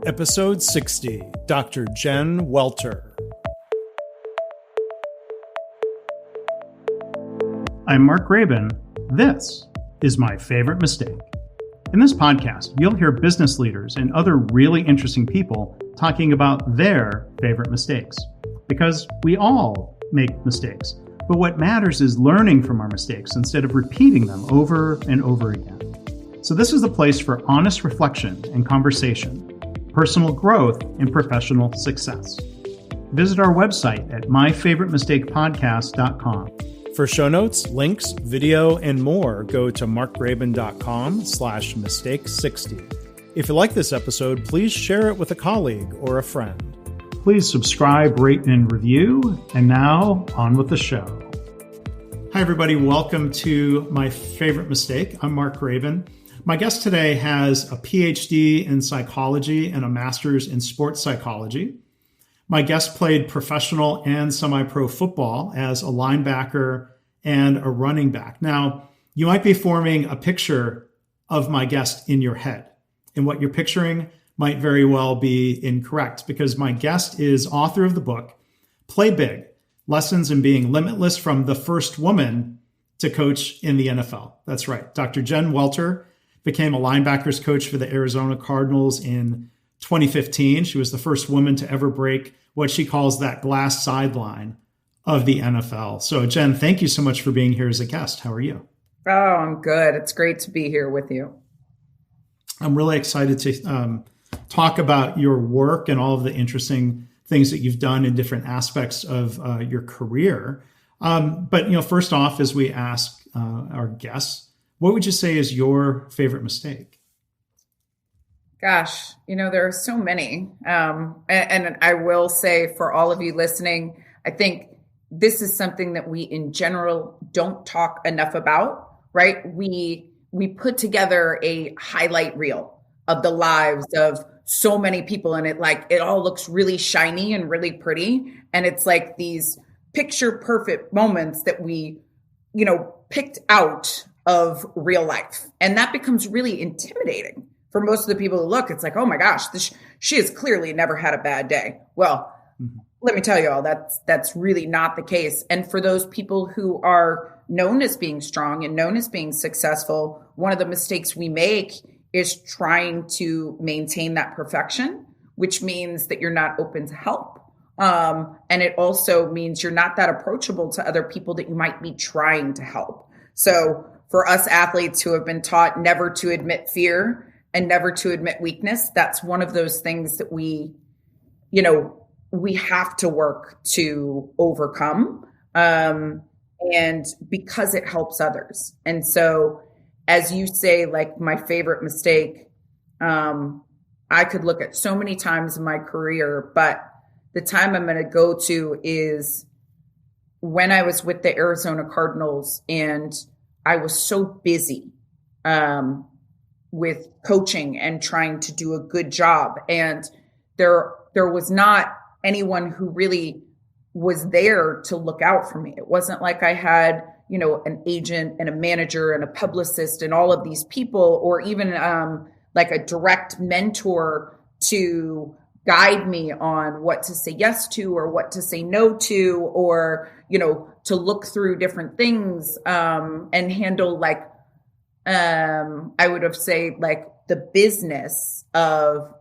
Episode 60, Dr. Jen Welter. I'm Mark Graban. This is My Favorite Mistake. In this podcast, you'll hear business leaders and other really interesting people talking about their favorite mistakes. Because we all make mistakes, but what matters is learning from our mistakes instead of repeating them over and over again. So this is the place for honest reflection and conversation, personal growth, and professional success. Visit our website at myfavoritemistakepodcast.com. For show notes, links, video, and more, go to markgraban.com/mistake60. If you like this episode, please share it with a colleague or a friend. Please subscribe, rate, and review. And now, on with the show. Hi, everybody. Welcome to My Favorite Mistake. I'm Mark Graban. My guest today has a PhD in psychology and a master's in sports psychology. My guest played professional and semi-pro football as a linebacker and a running back. Now, you might be forming a picture of my guest in your head, and what you're picturing might very well be incorrect because my guest is author of the book, Play Big, Lessons in Being Limitless from the First Woman to Coach in the NFL. That's right. Dr. Jen Welter became a linebackers coach for the Arizona Cardinals in 2015. She was the first woman to ever break what she calls that glass sideline of the NFL. So Jen, thank you so much for being here as a guest. How are you? Oh, I'm good. It's great to be here with you. I'm really excited to talk about your work and all of the interesting things that you've done in different aspects of your career. But first off, as we ask our guests, what would you say is your favorite mistake? Gosh, there are so many. And I will say for all of you listening, I think this is something that we in general don't talk enough about, right? We put together a highlight reel of the lives of so many people, and it all looks really shiny and really pretty. And it's like these picture perfect moments that we, picked out of real life. And that becomes really intimidating for most of the people who look. It's like, oh my gosh, she has clearly never had a bad day. Well, let me tell you all, that's really not the case. And for those people who are known as being strong and known as being successful, one of the mistakes we make is trying to maintain that perfection, which means that you're not open to help. And it also means you're not that approachable to other people that you might be trying to help. So for us athletes who have been taught never to admit fear and never to admit weakness, that's one of those things that we have to work to overcome. And because it helps others. And so, as you say, like my favorite mistake, I could look at so many times in my career, but the time I'm going to go to is when I was with the Arizona Cardinals and I was so busy with coaching and trying to do a good job. And there was not anyone who really was there to look out for me. It wasn't like I had, an agent and a manager and a publicist and all of these people, or even like a direct mentor to guide me on what to say yes to or what to say no to, or, to look through different things and handle I would have say like the business of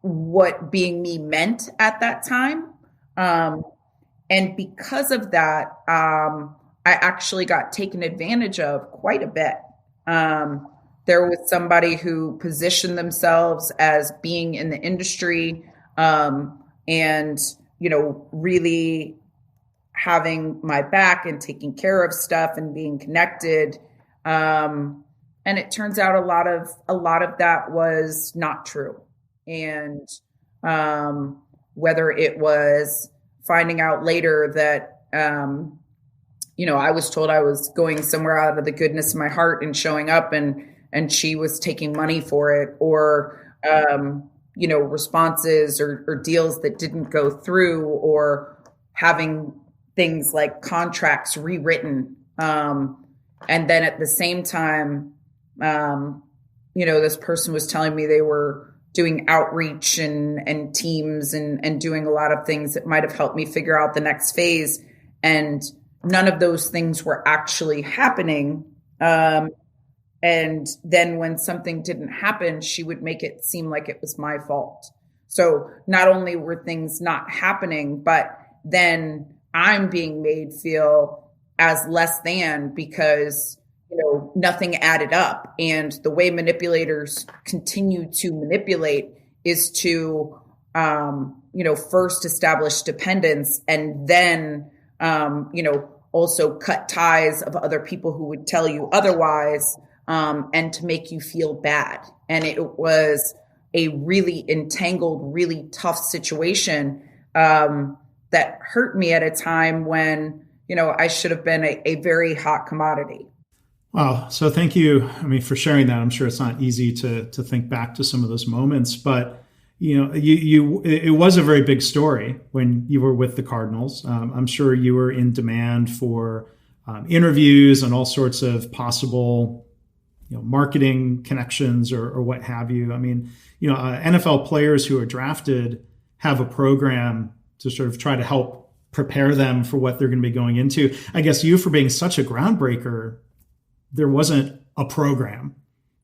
what being me meant at that time. And because of that, I actually got taken advantage of quite a bit. There was somebody who positioned themselves as being in the industry and, really having my back and taking care of stuff and being connected. And it turns out a lot of that was not true. And whether it was finding out later that, I was told I was going somewhere out of the goodness of my heart and showing up and she was taking money for it, or, responses or deals that didn't go through, or having things like contracts rewritten. And then at the same time, this person was telling me they were doing outreach and teams and doing a lot of things that might have helped me figure out the next phase. And none of those things were actually happening. And then when something didn't happen, she would make it seem like it was my fault. So not only were things not happening, but then I'm being made feel as less than because, nothing added up. And the way manipulators continue to manipulate is to, first establish dependence and then, also cut ties of other people who would tell you otherwise, and to make you feel bad. And it was a really entangled, really tough situation that hurt me at a time when, I should have been a very hot commodity. Wow. So thank you, for sharing that. I'm sure it's not easy to think back to some of those moments, but it was a very big story when you were with the Cardinals. I'm sure you were in demand for interviews and all sorts of possible, marketing connections or what have you. NFL players who are drafted have a program to sort of try to help prepare them for what they're going to be going into. I guess you, for being such a groundbreaker, there wasn't a program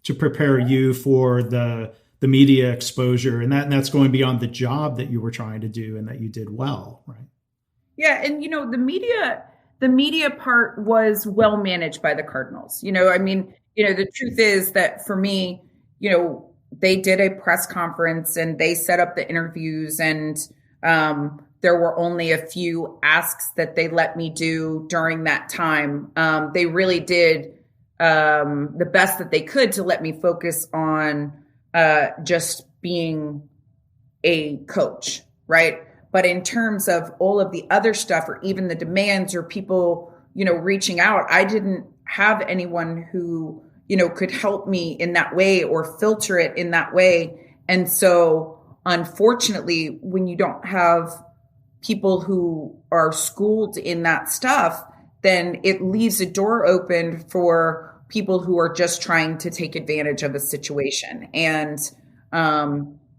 to prepare you for the media exposure, and that's going beyond the job that you were trying to do and that you did well, right? Yeah, and the media part was well managed by the Cardinals. The truth is that for me, they did a press conference and they set up the interviews, and there were only a few asks that they let me do during that time. They really did the best that they could to let me focus on just being a coach, right? But in terms of all of the other stuff, or even the demands or people, reaching out, I didn't have anyone who, could help me in that way or filter it in that way. And so unfortunately, when you don't have people who are schooled in that stuff, then it leaves a door open for people who are just trying to take advantage of a situation. And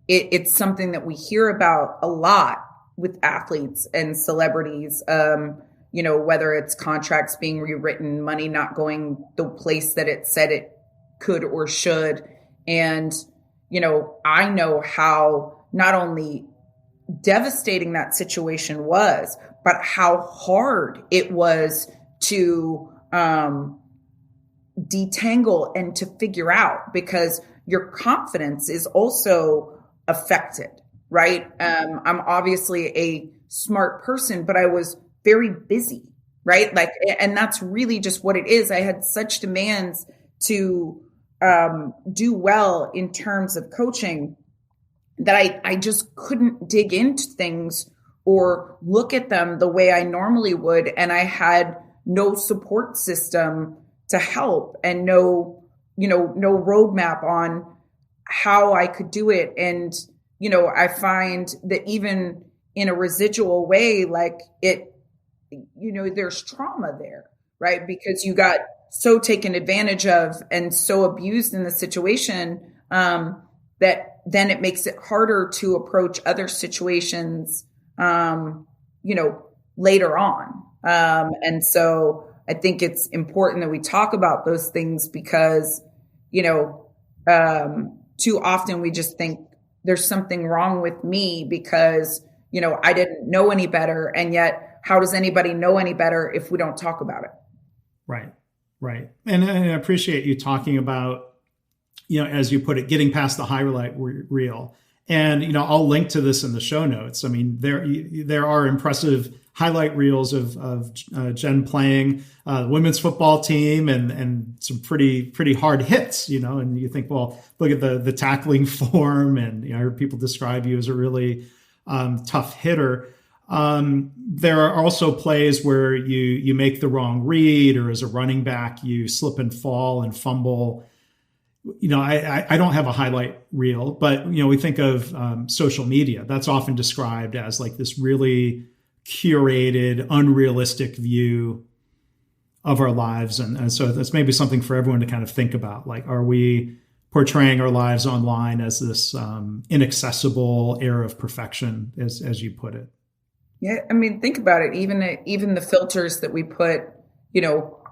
it's something that we hear about a lot with athletes and celebrities, whether it's contracts being rewritten, money not going the place that it said it could or should. And, I know how not only devastating that situation was, but how hard it was to detangle and to figure out, because your confidence is also affected, right? I'm obviously a smart person, but I was very busy, right? And that's really just what it is. I had such demands to do well in terms of coaching that I just couldn't dig into things or look at them the way I normally would. And I had no support system to help and no roadmap on how I could do it. And, I find that even in a residual way, there's trauma there, right? Because you got so taken advantage of and so abused in the situation, that then it makes it harder to approach other situations, later on. And so I think it's important that we talk about those things because, too often we just think there's something wrong with me because, I didn't know any better. And yet, how does anybody know any better if we don't talk about it? Right. Right. And I appreciate you talking about, as you put it, getting past the highlight reel. And, I'll link to this in the show notes. There are impressive highlight reels of Jen playing the women's football team and some pretty hard hits, and you think, well, look at the tackling form. And, I heard people describe you as a really tough hitter. There are also plays where you make the wrong read, or as a running back, you slip and fall and fumble. I don't have a highlight reel, but, we think of social media. That's often described as like this really curated, unrealistic view of our lives. And so that's maybe something for everyone to kind of think about. Like, are we portraying our lives online as this inaccessible era of perfection, as you put it. Yeah, I mean, think about it. Even the filters that we put,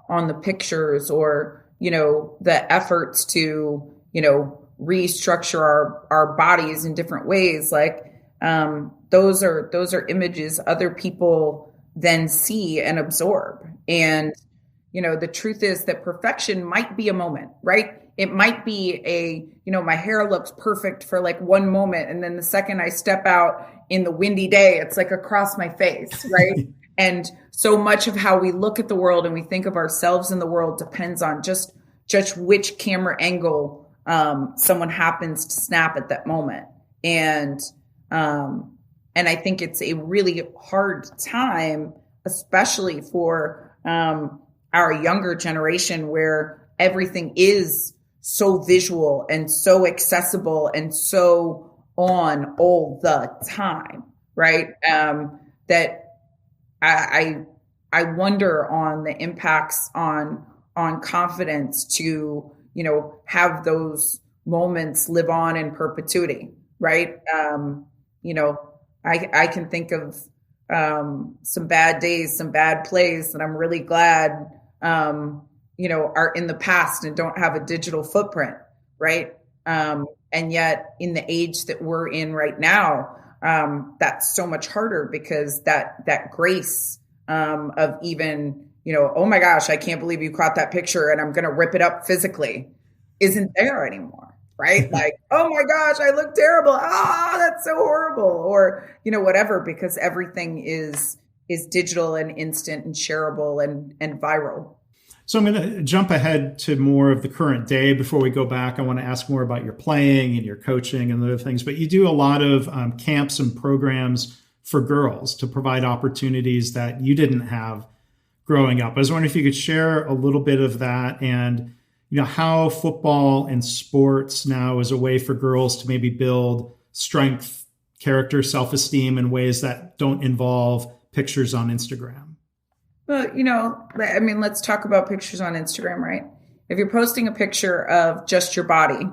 on the pictures, or the efforts to restructure our bodies in different ways. Like those are images other people then see and absorb. And the truth is that perfection might be a moment, right? It might be my hair looks perfect for like one moment, and then the second I step out in the windy day, it's like across my face, right? And so much of how we look at the world and we think of ourselves in the world depends on just which camera angle someone happens to snap at that moment. And I think it's a really hard time, especially for our younger generation, where everything is so visual and so accessible and so on all the time, right? That I wonder on the impacts on confidence to have those moments live on in perpetuity, right? I can think of some bad days, some bad plays that I'm really glad are in the past and don't have a digital footprint, right? And yet in the age that we're in right now, that's so much harder, because that grace of even, oh my gosh, I can't believe you caught that picture and I'm going to rip it up physically, isn't there anymore, right? Like, oh my gosh, I look terrible. That's so horrible. Or, whatever, because everything is digital and instant and shareable and viral. So I'm going to jump ahead to more of the current day. Before we go back, I want to ask more about your playing and your coaching and other things. But you do a lot of camps and programs for girls to provide opportunities that you didn't have growing up. I was wondering if you could share a little bit of that, and how football and sports now is a way for girls to maybe build strength, character, self-esteem in ways that don't involve pictures on Instagram. Well, let's talk about pictures on Instagram, right? If you're posting a picture of just your body,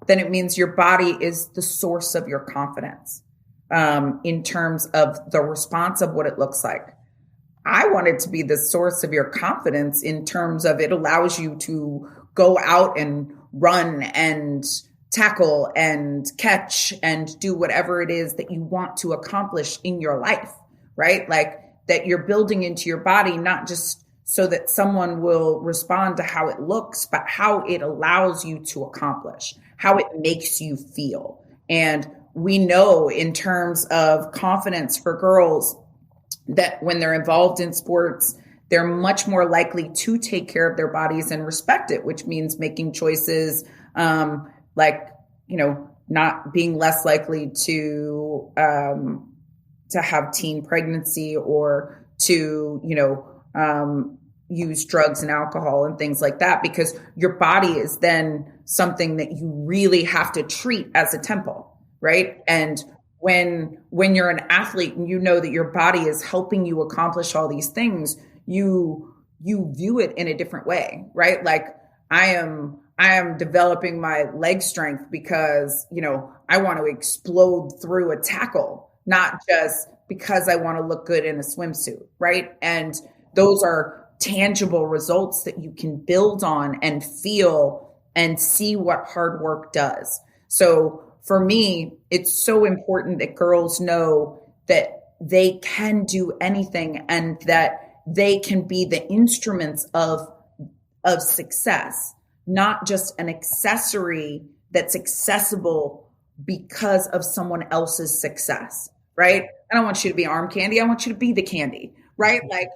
then it means your body is the source of your confidence in terms of the response of what it looks like. I want it to be the source of your confidence in terms of it allows you to go out and run and tackle and catch and do whatever it is that you want to accomplish in your life, right? Like, that you're building into your body, not just so that someone will respond to how it looks, but how it allows you to accomplish, how it makes you feel. And we know in terms of confidence for girls that when they're involved in sports, they're much more likely to take care of their bodies and respect it, which means making choices not being less likely to have teen pregnancy or to, use drugs and alcohol and things like that, because your body is then something that you really have to treat as a temple, right? And when you're an athlete and you know that your body is helping you accomplish all these things, you view it in a different way, right? Like I am developing my leg strength because, I want to explode through a tackle, not just because I want to look good in a swimsuit, right? And those are tangible results that you can build on and feel and see what hard work does. So for me, it's so important that girls know that they can do anything and that they can be the instruments of success, not just an accessory that's accessible because of someone else's success, right? I don't want you to be arm candy. I want you to be the candy, right? Like,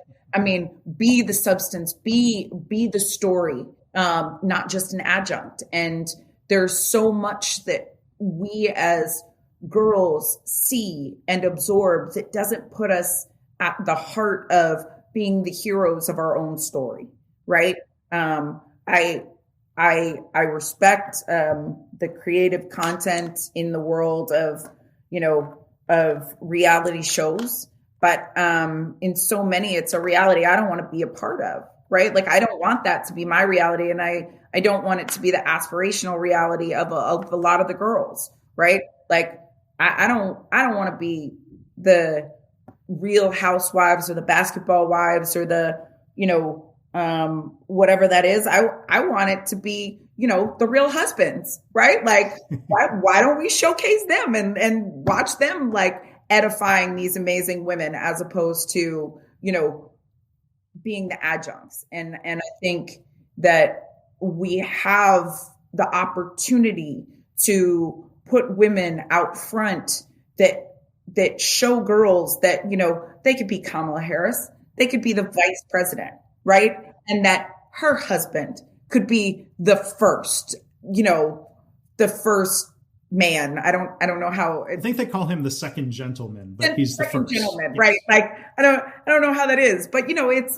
be the substance, be the story, not just an adjunct. And there's so much that we as girls see and absorb that doesn't put us at the heart of being the heroes of our own story, right? I respect the creative content in the world of reality shows, but in so many, it's a reality I don't want to be a part of, right? Like I don't want that to be my reality, and I I don't want it to be the aspirational reality of a lot of the girls, right? Like I don't want to be the Real Housewives or the Basketball Wives or the, whatever that is. I want it to be, the Real Husbands, right? Like, why don't we showcase them and watch them like edifying these amazing women as opposed to, being the adjuncts. And I think that we have the opportunity to put women out front that show girls that, they could be Kamala Harris, they could be the vice president, right? And that her husband could be the first man. I don't know how. I think they call him the second gentleman, but he's the first gentleman, yes. Right? Like I don't know how that is, but it's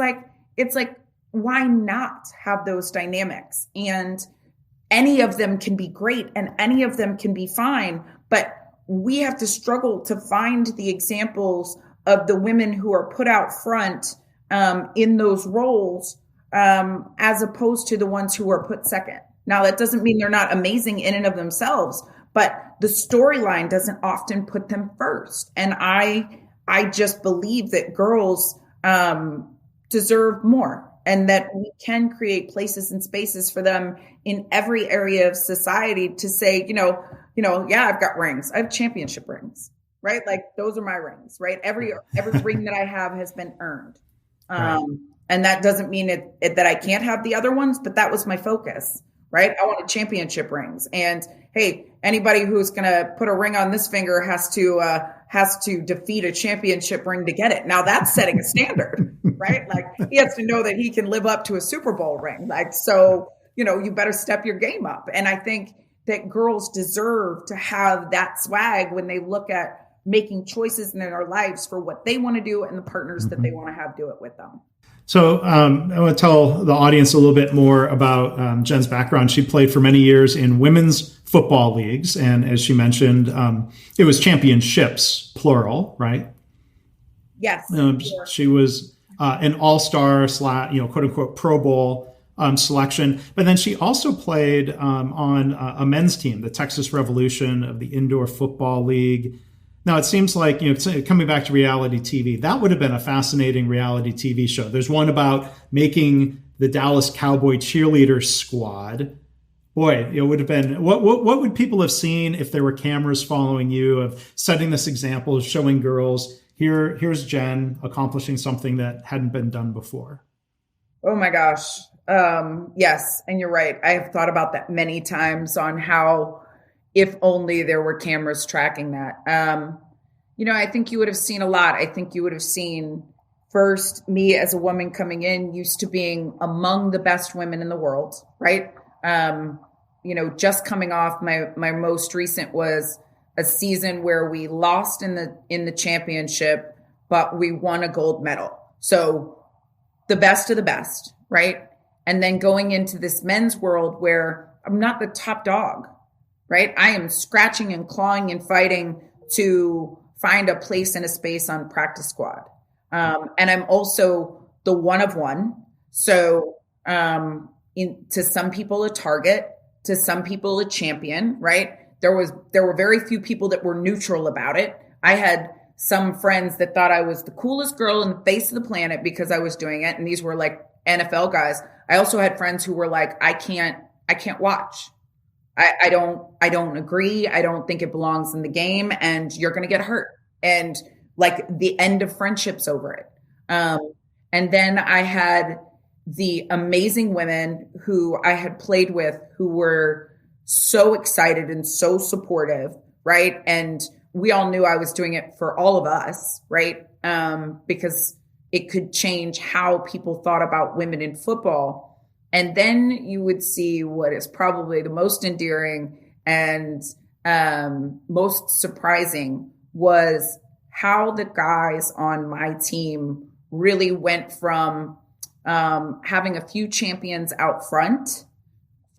like why not have those dynamics? And any of them can be great, and any of them can be fine, but we have to struggle to find the examples of the women who are put out front in those roles, as opposed to the ones who are put second. Now, that doesn't mean they're not amazing in and of themselves, but the storyline doesn't often put them first. And I just believe that girls deserve more, and that we can create places and spaces for them in every area of society to say, yeah, I've got rings. I have championship rings, right? Like those are my rings, right? Every ring that I have has been earned. Right. And that doesn't mean that I can't have the other ones, but that was my focus, right? I wanted championship rings. And hey, anybody who's going to put a ring on this finger has to defeat a championship ring to get it. Now that's setting a standard, right? Like he has to know that he can live up to a Super Bowl ring. Like, so, you better step your game up. And I think that girls deserve to have that swag when they look at making choices in their lives for what they want to do and the partners that they want to have do it with them. So I want to tell the audience a little bit more about Jen's background. She played for many years in women's football leagues. And as she mentioned, it was championships, plural, right? Yes. Sure. She was an all-star / quote unquote Pro Bowl selection. But then she also played on a men's team, the Texas Revolution of the Indoor Football League. Now, it seems like, coming back to reality TV, that would have been a fascinating reality TV show. There's one about making the Dallas Cowboy cheerleader squad. Boy, it would have been, what would people have seen if there were cameras following you, of setting this example, of showing girls, here's Jen accomplishing something that hadn't been done before? Oh my gosh. Yes. And you're right. I have thought about that many times on how, if only there were cameras tracking that. I think you would have seen a lot. I think you would have seen first me as a woman coming in, used to being among the best women in the world, right? Just coming off my most recent was a season where we lost in the championship, but we won a gold medal. So the best of the best, right? And then going into this men's world where I'm not the top dog, right? I am scratching and clawing and fighting to find a place and a space on practice squad. And I'm also the one of one. So to some people, a target, to some people, a champion, right? There were very few people that were neutral about it. I had some friends that thought I was the coolest girl in the face of the planet because I was doing it. And these were like NFL guys. I also had friends who were like, I can't watch. I don't agree. I don't think it belongs in the game, and you're going to get hurt. And like the end of friendships over it. And then I had the amazing women who I had played with who were so excited and so supportive, right? And we all knew I was doing it for all of us, right? Because it could change how people thought about women in football. And then you would see what is probably the most endearing and most surprising was how the guys on my team really went from having a few champions out front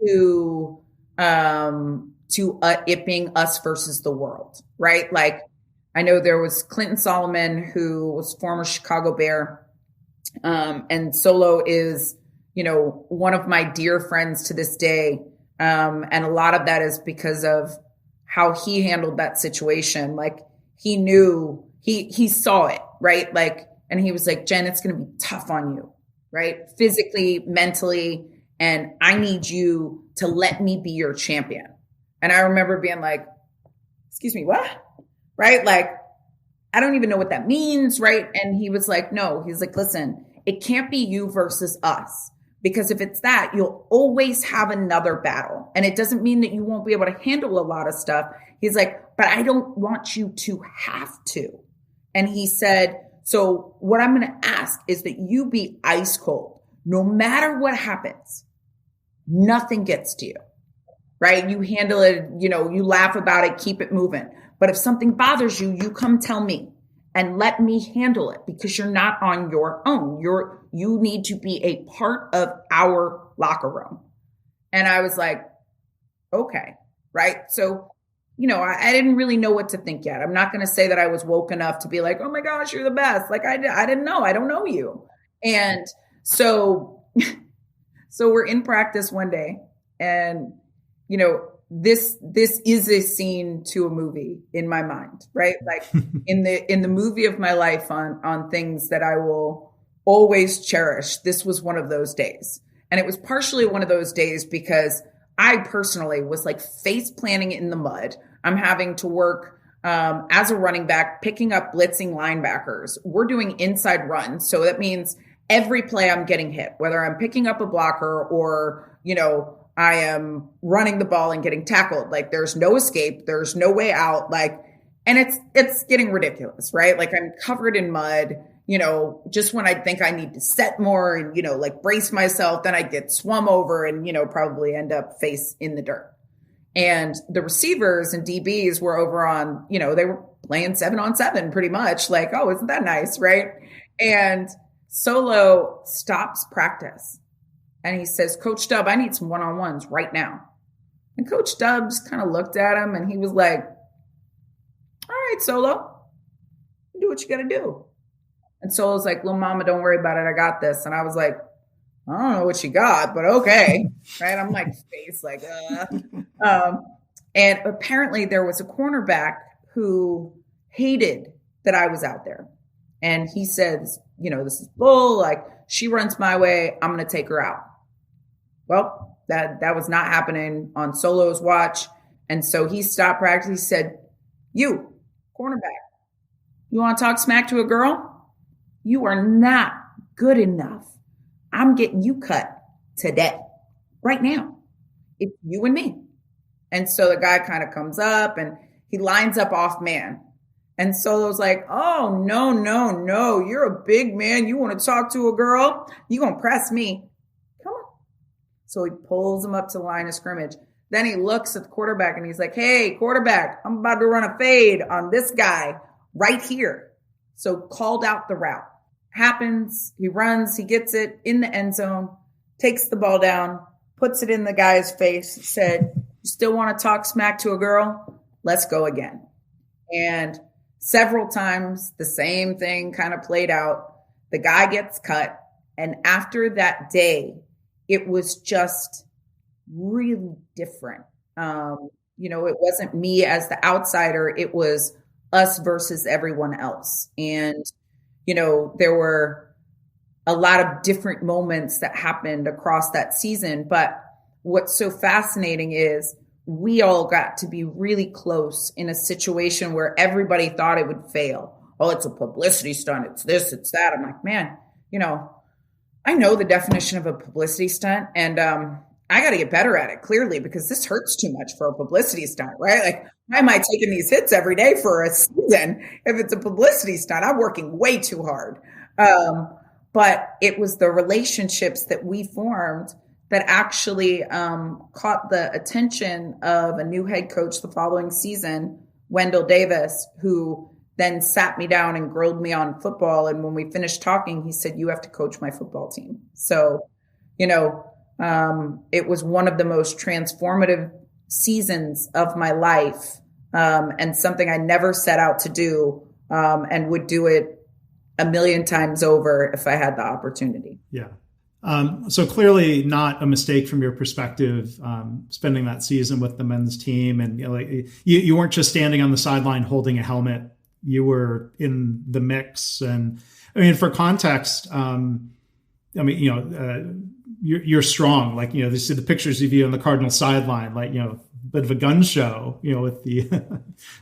to it being us versus the world, right? Like I know there was Clinton Solomon, who was former Chicago Bear, and Solo is one of my dear friends to this day. And a lot of that is because of how he handled that situation. Like he knew, he saw it, right? Like, and he was like, Jen, it's going to be tough on you, right? Physically, mentally. And I need you to let me be your champion. And I remember being like, excuse me, what? Right? Like, I don't even know what that means, right? And he was like, no, he's like, listen, it can't be you versus us. Because if it's that, you'll always have another battle. And it doesn't mean that you won't be able to handle a lot of stuff. He's like, but I don't want you to have to. And he said, so what I'm going to ask is that you be ice cold. No matter what happens, nothing gets to you, right? You handle it, you laugh about it, keep it moving. But if something bothers you, you come tell me and let me handle it because you're not on your own. You need to be a part of our locker room. And I was like, okay, right? So, I didn't really know what to think yet. I'm not going to say that I was woke enough to be like, oh my gosh, you're the best. Like I didn't know. I don't know you. And so we're in practice one day and, this is a scene to a movie in my mind, right? Like in the movie of my life on things that I will always cherish. This was one of those days. And it was partially one of those days because I personally was like face planting in the mud. I'm having to work as a running back, picking up blitzing linebackers. We're doing inside runs. So that means every play I'm getting hit, whether I'm picking up a blocker or, I am running the ball and getting tackled. Like there's no escape. There's no way out. Like, and it's getting ridiculous, right? Like I'm covered in mud, just when I think I need to set more and, like brace myself, then I get swum over and, probably end up face in the dirt. And the receivers and DBs were over on, they were playing 7-on-7 pretty much like, oh, isn't that nice? Right. And Solo stops practice. And he says, Coach Dub, I need some one-on-ones right now. And Coach Dubs kind of looked at him and he was like, all right, Solo, do what you got to do. And Solo's like, little mama, don't worry about it. I got this. And I was like, I don't know what you got, but okay. Right. I'm like, face like, and apparently there was a cornerback who hated that I was out there. And he says, this is bull. Like she runs my way. I'm going to take her out. Well, that was not happening on Solo's watch. And so he stopped practice. He said, you, cornerback, you want to talk smack to a girl? You are not good enough. I'm getting you cut today, right now. It's you and me. And so the guy kind of comes up and he lines up off man. And Solo's like, oh, no. You're a big man. You want to talk to a girl? You going to press me. Come on. So he pulls him up to the line of scrimmage. Then he looks at the quarterback and he's like, hey, quarterback, I'm about to run a fade on this guy right here. So called out the route. Happens. He runs. He gets it in the end zone, takes the ball down, puts it in the guy's face, said, you still want to talk smack to a girl? Let's go again. And several times, the same thing kind of played out. The guy gets cut. And after that day, it was just really different. It wasn't me as the outsider. It was us versus everyone else. And, there were a lot of different moments that happened across that season. But what's so fascinating is we all got to be really close in a situation where everybody thought it would fail. Oh, it's a publicity stunt. It's this, it's that. I'm like, man, I know the definition of a publicity stunt and I got to get better at it clearly because this hurts too much for a publicity stunt, right? Like, why am I taking these hits every day for a season if it's a publicity stunt? I'm working way too hard. But it was the relationships that we formed that actually caught the attention of a new head coach the following season, Wendell Davis, who then sat me down and grilled me on football. And when we finished talking, he said, you have to coach my football team. So, it was one of the most transformative seasons of my life and something I never set out to do and would do it a million times over if I had the opportunity. Yeah. So clearly not a mistake from your perspective, spending that season with the men's team. And you weren't just standing on the sideline holding a helmet. You were in the mix. And I mean, for context, you're strong. Like, they see the pictures of you on the Cardinals sideline, like, bit of a gun show, with the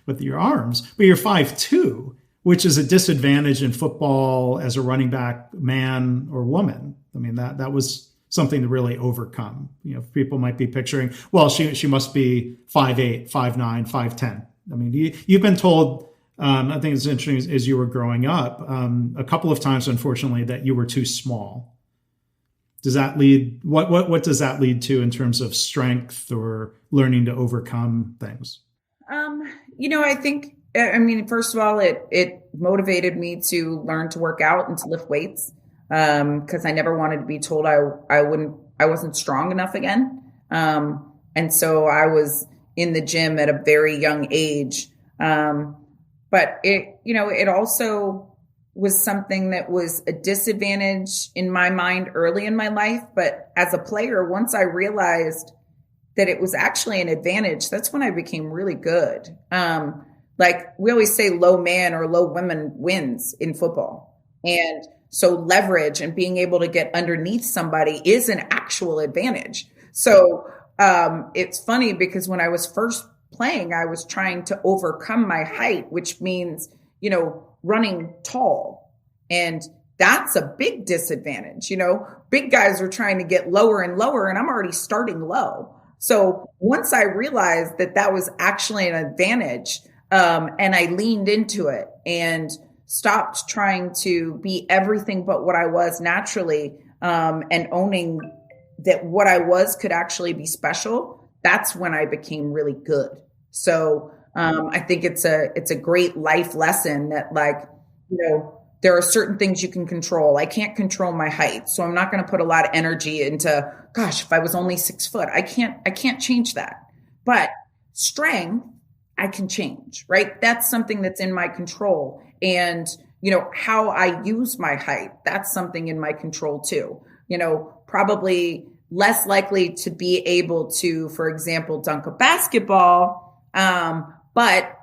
with your arms, but you're 5'2", which is a disadvantage in football as a running back, man or woman. I mean, that was something to really overcome. People might be picturing, well, she must be 5'8", 5'9", 5'10". I mean, you've been told, I think it's interesting as you were growing up, a couple of times, unfortunately, that you were too small. Does that lead, what does that lead to in terms of strength or learning to overcome things? I think, first of all, it motivated me to learn to work out and to lift weights. Cause I never wanted to be told I wasn't strong enough again. And so I was in the gym at a very young age. But it also was something that was a disadvantage in my mind early in my life. But as a player, once I realized that it was actually an advantage, that's when I became really good. Like we always say, low man or low woman wins in football. And so leverage and being able to get underneath somebody is an actual advantage. So it's funny because when I was first playing, I was trying to overcome my height, which means, running tall. And that's a big disadvantage. Big guys are trying to get lower and lower, and I'm already starting low. So once I realized that was actually an advantage, and I leaned into it and stopped trying to be everything but what I was naturally, and owning that what I was could actually be special, that's when I became really good. So I think it's a great life lesson that, like, there are certain things you can control. I can't control my height, so I'm not going to put a lot of energy into, gosh, if I was only 6 foot, I can't change that. But strength, I can change, right? That's something that's in my control. And, how I use my height, that's something in my control too. Probably less likely to be able to, for example, dunk a basketball. But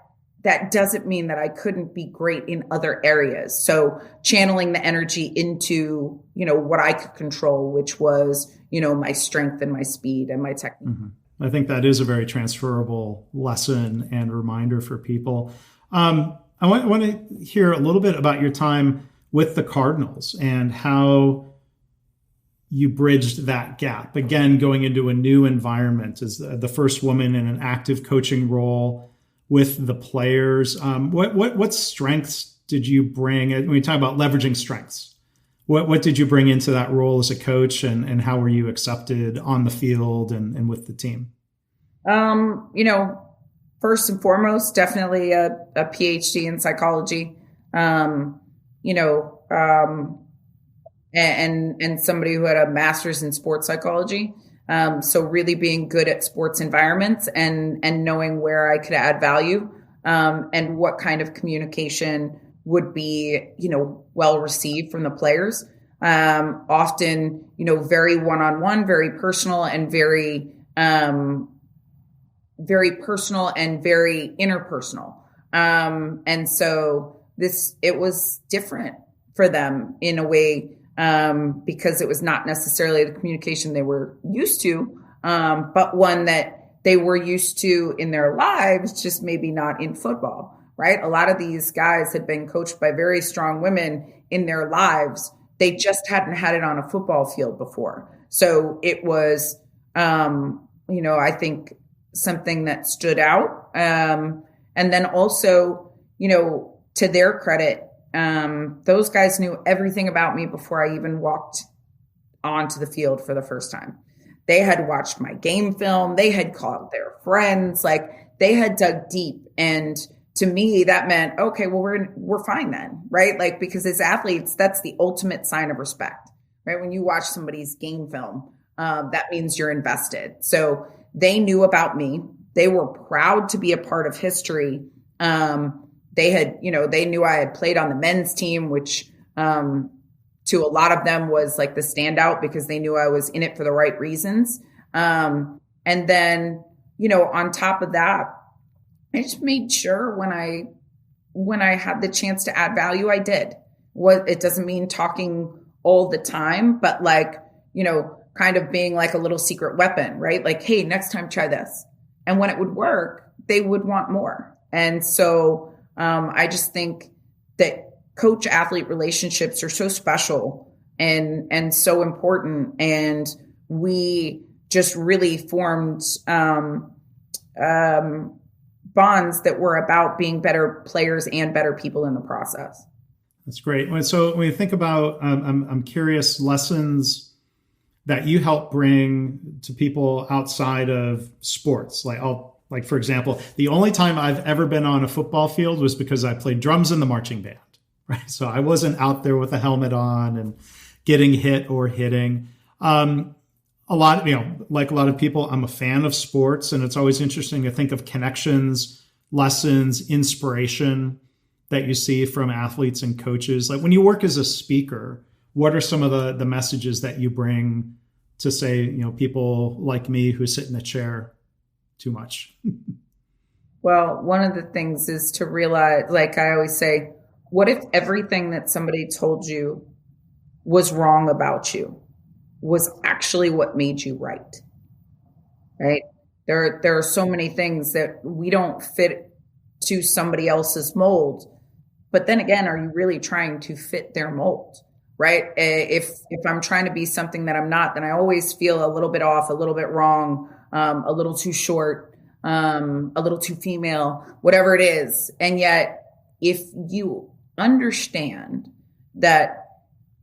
that doesn't mean that I couldn't be great in other areas. So channeling the energy into, what I could control, which was, my strength and my speed and my technique. Mm-hmm. I think that is a very transferable lesson and reminder for people. I want to hear a little bit about your time with the Cardinals and how you bridged that gap. Again, going into a new environment as the first woman in an active coaching role with the players. What strengths did you bring? When you talk about leveraging strengths, what did you bring into that role as a coach, and how were you accepted on the field and with the team? First and foremost, definitely a PhD in psychology, and somebody who had a master's in sports psychology. So really being good at sports environments and knowing where I could add value, and what kind of communication would be, well received from the players. Often, very one-on-one, very personal and very interpersonal. And so it was different for them in a way, because it was not necessarily the communication they were used to, but one that they were used to in their lives, just maybe not in football, right? A lot of these guys had been coached by very strong women in their lives. They just hadn't had it on a football field before. So it was, I think something that stood out. And then also, to their credit, those guys knew everything about me before I even walked onto the field for the first time. They had watched my game film. They had called their friends. Like, they had dug deep. And to me, that meant, okay, well, we're fine then, right? Like, because as athletes, that's the ultimate sign of respect, right? When you watch somebody's game film, that means you're invested. So they knew about me. They were proud to be a part of history. They knew I had played on the men's team, which to a lot of them was like the standout because they knew I was in it for the right reasons. And then, on top of that, I just made sure when I had the chance to add value, I did. It doesn't mean talking all the time, but kind of being like a little secret weapon, right? Like, hey, next time try this. And when it would work, they would want more. And so I just think that coach-athlete relationships are so special and so important. And we just really formed bonds that were about being better players and better people in the process. That's great. So when you think about, I'm curious, lessons that you help bring to people outside of sports. Like for example, the only time I've ever been on a football field was because I played drums in the marching band, right? So I wasn't out there with a helmet on and getting hit or hitting. A lot of people, I'm a fan of sports, and it's always interesting to think of connections, lessons, inspiration that you see from athletes and coaches. Like when you work as a speaker, what are some of the messages that you bring to say, people like me who sit in a chair too much? Well, one of the things is to realize, like I always say, what if everything that somebody told you was wrong about you was actually what made you right? There are so many things that we don't fit to somebody else's mold. But then again, are you really trying to fit their mold, right? If I'm trying to be something that I'm not, then I always feel a little bit off, a little bit wrong, a little too short, a little too female, whatever it is. And yet, if you understand that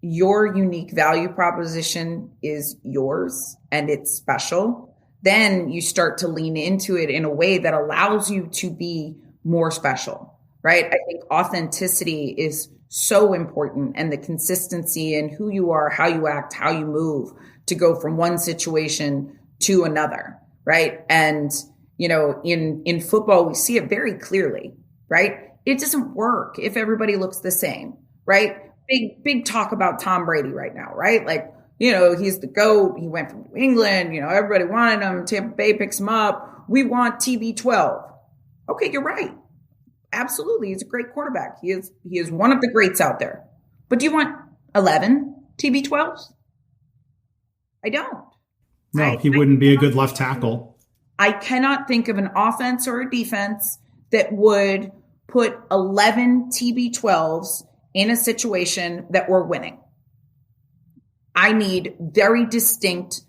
your unique value proposition is yours and it's special, then you start to lean into it in a way that allows you to be more special, right? I think authenticity is so important, and the consistency in who you are, how you act, how you move to go from one situation to another, right? And, in football, we see it very clearly, right? It doesn't work if everybody looks the same, right? Big talk about Tom Brady right now, right? Like, he's the GOAT. He went from New England. Everybody wanted him. Tampa Bay picks him up. We want TB12. Okay, you're right. Absolutely. He's a great quarterback. He is one of the greats out there. But do you want 11 TB12s? I don't. No, he wouldn't be a good left tackle. I cannot think of an offense or a defense that would put 11 TB12s in a situation that we're winning. I need very distinct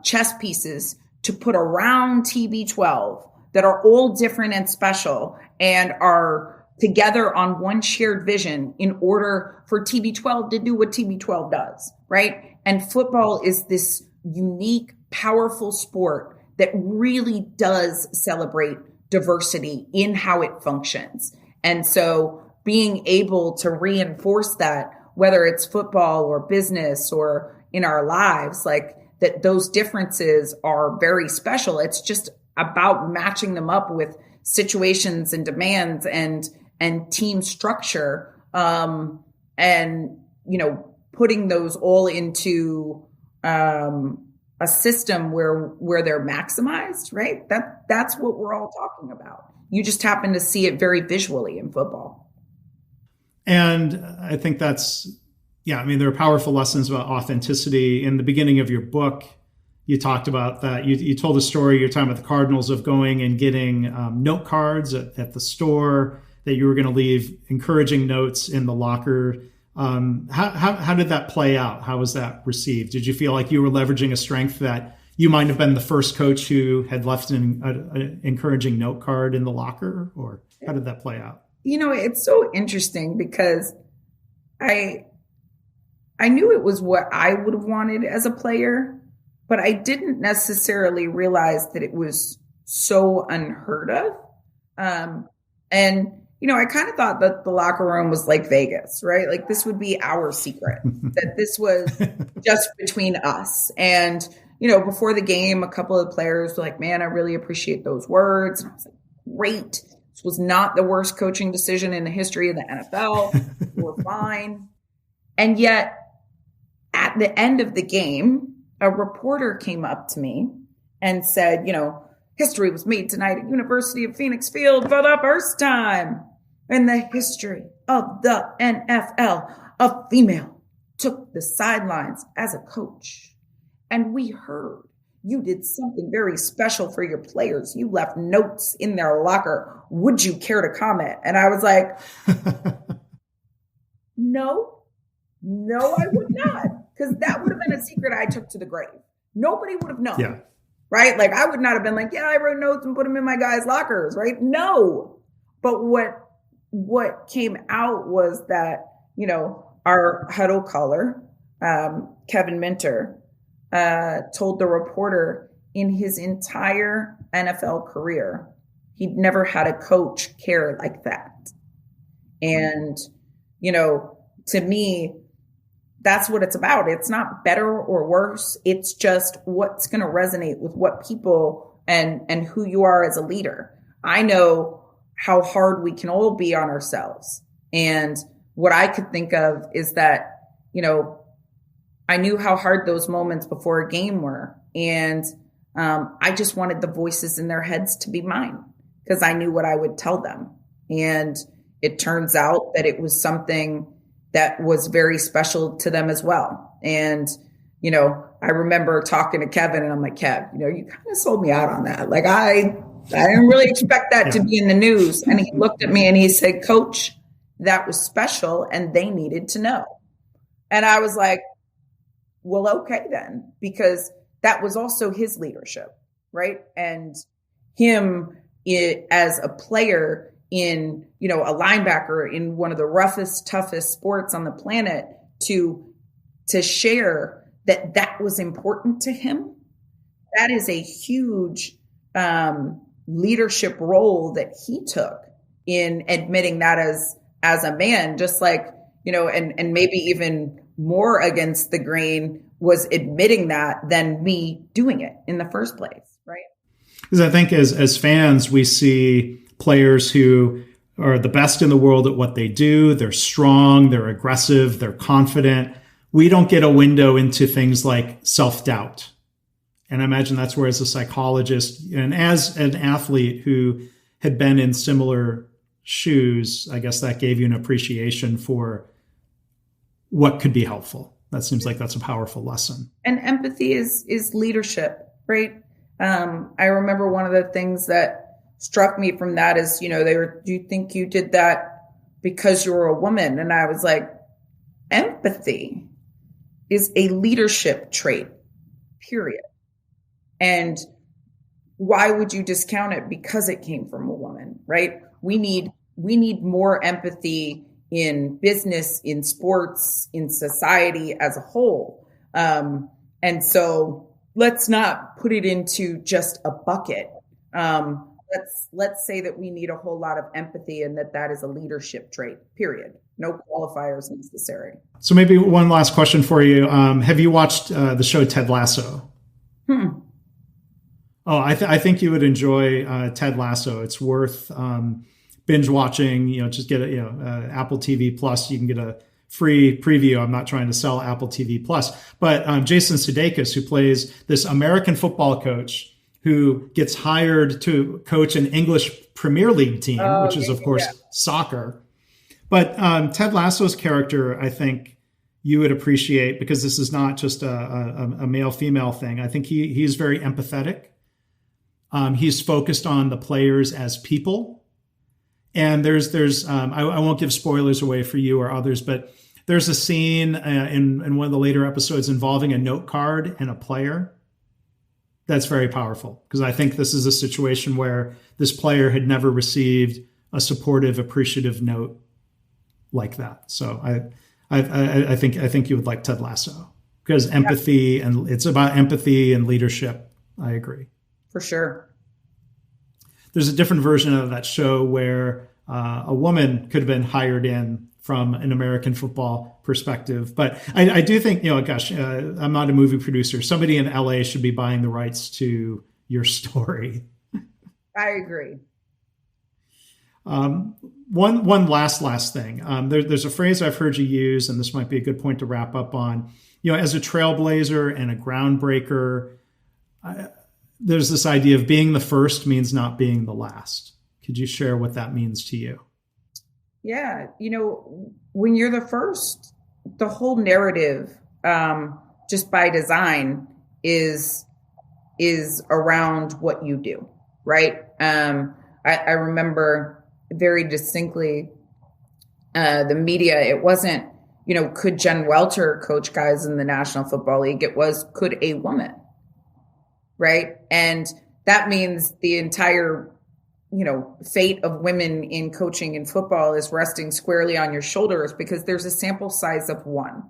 chess pieces to put around TB12 that are all different and special and are together on one shared vision in order for TB12 to do what TB12 does, right? And football is this unique, powerful sport that really does celebrate diversity in how it functions. And so being able to reinforce that, whether it's football or business or in our lives, like that those differences are very special. It's just about matching them up with situations and demands and team structure, and putting those all into a system where they're maximized, right? That's what we're all talking about. You just happen to see it very visually in football. And I think there are powerful lessons about authenticity. In the beginning of your book, you talked about that. You told a story your time at the Cardinals of going and getting note cards at the store, that you were going to leave encouraging notes in the locker. How did that play out? How was that received? Did you feel like you were leveraging a strength that you might have been the first coach who had left an encouraging note card in the locker, or how did that play out? It's so interesting because I knew it was what I would have wanted as a player, but I didn't necessarily realize that it was so unheard of. I kind of thought that the locker room was like Vegas, right? Like this would be our secret, that this was just between us. And, before the game, a couple of players were like, man, I really appreciate those words. And I was like, great. This was not the worst coaching decision in the history of the NFL. We're fine. And yet At the end of the game, a reporter came up to me and said, history was made tonight at University of Phoenix Field for the first time in the history of the NFL. A female took the sidelines as a coach. And we heard you did something very special for your players. You left notes in their locker. Would you care to comment? And I was like, no, I would not. Because that would have been a secret I took to the grave. Nobody would have known. Yeah. Right? Like I would not have been like, yeah, I wrote notes and put them in my guys' lockers, right? No. But what came out was that, our huddle caller, Kevin Minter, told the reporter in his entire NFL career, he'd never had a coach care like that. And, to me, that's what it's about. It's not better or worse. It's just what's going to resonate with what people and who you are as a leader. I know how hard we can all be on ourselves. And what I could think of is that, I knew how hard those moments before a game were. And I just wanted the voices in their heads to be mine because I knew what I would tell them. And it turns out that it was something that was very special to them as well. And, I remember talking to Kevin and I'm like, Kev, you kind of sold me out on that. Like I didn't really expect that to be in the news. And he looked at me and he said, Coach, that was special and they needed to know. And I was like, well, okay then, because that was also his leadership, right? And him as a player in, a linebacker in one of the roughest, toughest sports on the planet to share that was important to him. That is a huge leadership role that he took in admitting that as a man, just like, and maybe even more against the grain was admitting that than me doing it in the first place. Right. Because I think as fans, we see players who are the best in the world at what they do. They're strong, they're aggressive, they're confident. We don't get a window into things like self-doubt. And I imagine that's where, as a psychologist and as an athlete who had been in similar shoes, I guess that gave you an appreciation for what could be helpful. That seems like that's a powerful lesson. And empathy is leadership, right? I remember one of the things that struck me from that is, do you think you did that because you were a woman? And I was like, empathy is a leadership trait, period. And why would you discount it because it came from a woman, right? We need more empathy in business, in sports, in society as a whole. And so let's not put it into just a bucket. Let's say that we need a whole lot of empathy and that is a leadership trait, period. No qualifiers necessary. So maybe one last question for you. Have you watched the show Ted Lasso? Oh, I think you would enjoy Ted Lasso. It's worth binge watching. Just get Apple TV Plus. You can get a free preview. I'm not trying to sell Apple TV Plus, but Jason Sudeikis, who plays this American football coach who gets hired to coach an English Premier League team, which is of course soccer. But Ted Lasso's character, I think you would appreciate, because this is not just a male-female thing. I think he's very empathetic. He's focused on the players as people. And there's I won't give spoilers away for you or others, but there's a scene in one of the later episodes involving a note card and a player. That's very powerful, because I think this is a situation where this player had never received a supportive, appreciative note like that. So I think you would like Ted Lasso, because empathy, and it's about empathy and leadership. I agree. For sure. There's a different version of that show where a woman could have been hired in from an American football perspective. But I do think, I'm not a movie producer. Somebody in LA should be buying the rights to your story. I agree. One last thing. There's a phrase I've heard you use, and this might be a good point to wrap up on, as a trailblazer and a groundbreaker, there's this idea of being the first means not being the last. Could you share what that means to you? Yeah. When you're the first, the whole narrative, just by design is around what you do. Right. I remember very distinctly, the media, it wasn't, could Jen Welter coach guys in the National Football League? It was, could a woman? Right. And that means the entire, fate of women in coaching in football is resting squarely on your shoulders because there's a sample size of one.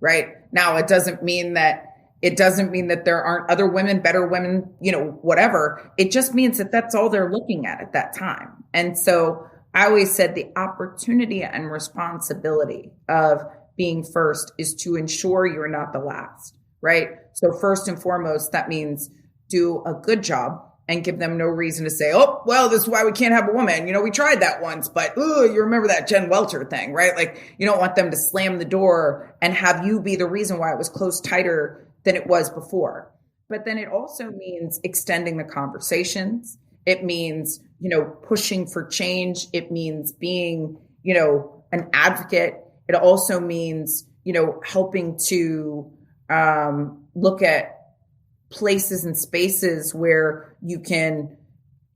Right. Now, it doesn't mean that there aren't other women, better women, whatever. It just means that that's all they're looking at that time. And so I always said the opportunity and responsibility of being first is to ensure you're not the last, right? So first and foremost, that means do a good job and give them no reason to say, oh, well, this is why we can't have a woman. We tried that once, but you remember that Jen Welter thing, right? Like, you don't want them to slam the door and have you be the reason why it was closed tighter than it was before. But then it also means extending the conversations. It means, pushing for change. It means being, an advocate. It also means, helping to look at places and spaces where you can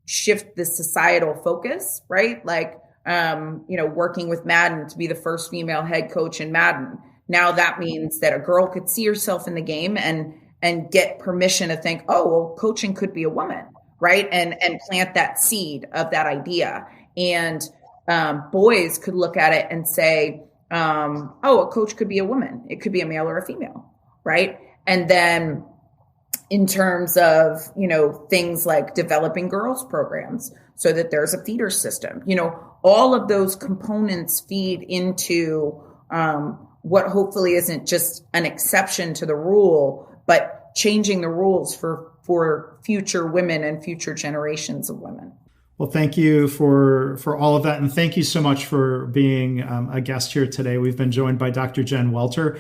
shift the societal focus, right? Like, working with Madden to be the first female head coach in Madden. Now that means that a girl could see herself in the game and get permission to think, oh, well, coaching could be a woman, right? And plant that seed of that idea. And boys could look at it and say, oh, a coach could be a woman. It could be a male or a female, right? And then in terms of, things like developing girls programs so that there's a feeder system, all of those components feed into what hopefully isn't just an exception to the rule, but changing the rules for future women and future generations of women. Well, thank you for all of that. And thank you so much for being a guest here today. We've been joined by Dr. Jen Welter.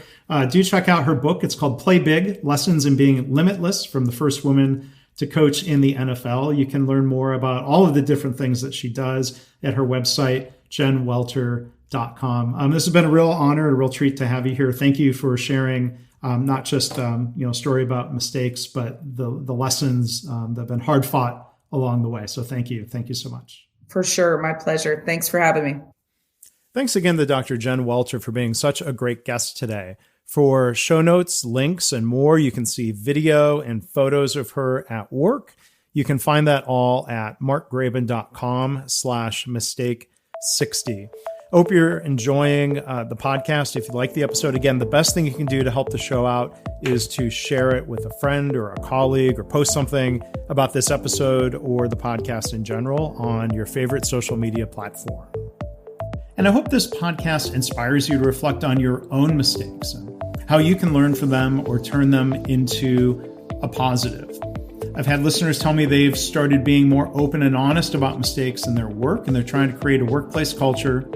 Do check out her book. It's called Play Big, Lessons in Being Limitless from the First Woman to Coach in the NFL. You can learn more about all of the different things that she does at her website, jenwelter.com. This has been a real honor, a real treat to have you here. Thank you for sharing not just story about mistakes, but the lessons that have been hard fought along the way. So thank you. Thank you so much. For sure. My pleasure. Thanks for having me. Thanks again to Dr. Jen Welter for being such a great guest today. For show notes, links, and more, you can see video and photos of her at work. You can find that all at markgraban.com/mistake60. Hope you're enjoying the podcast. If you like the episode, again, the best thing you can do to help the show out is to share it with a friend or a colleague or post something about this episode or the podcast in general on your favorite social media platform. And I hope this podcast inspires you to reflect on your own mistakes and how you can learn from them or turn them into a positive. I've had listeners tell me they've started being more open and honest about mistakes in their work, and they're trying to create a workplace culture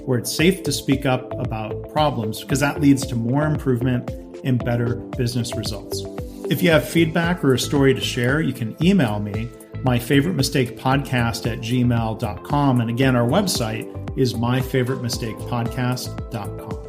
where it's safe to speak up about problems because that leads to more improvement and better business results. If you have feedback or a story to share, you can email me, myfavoritemistakepodcast@gmail.com. And again, our website is myfavoritemistakepodcast.com.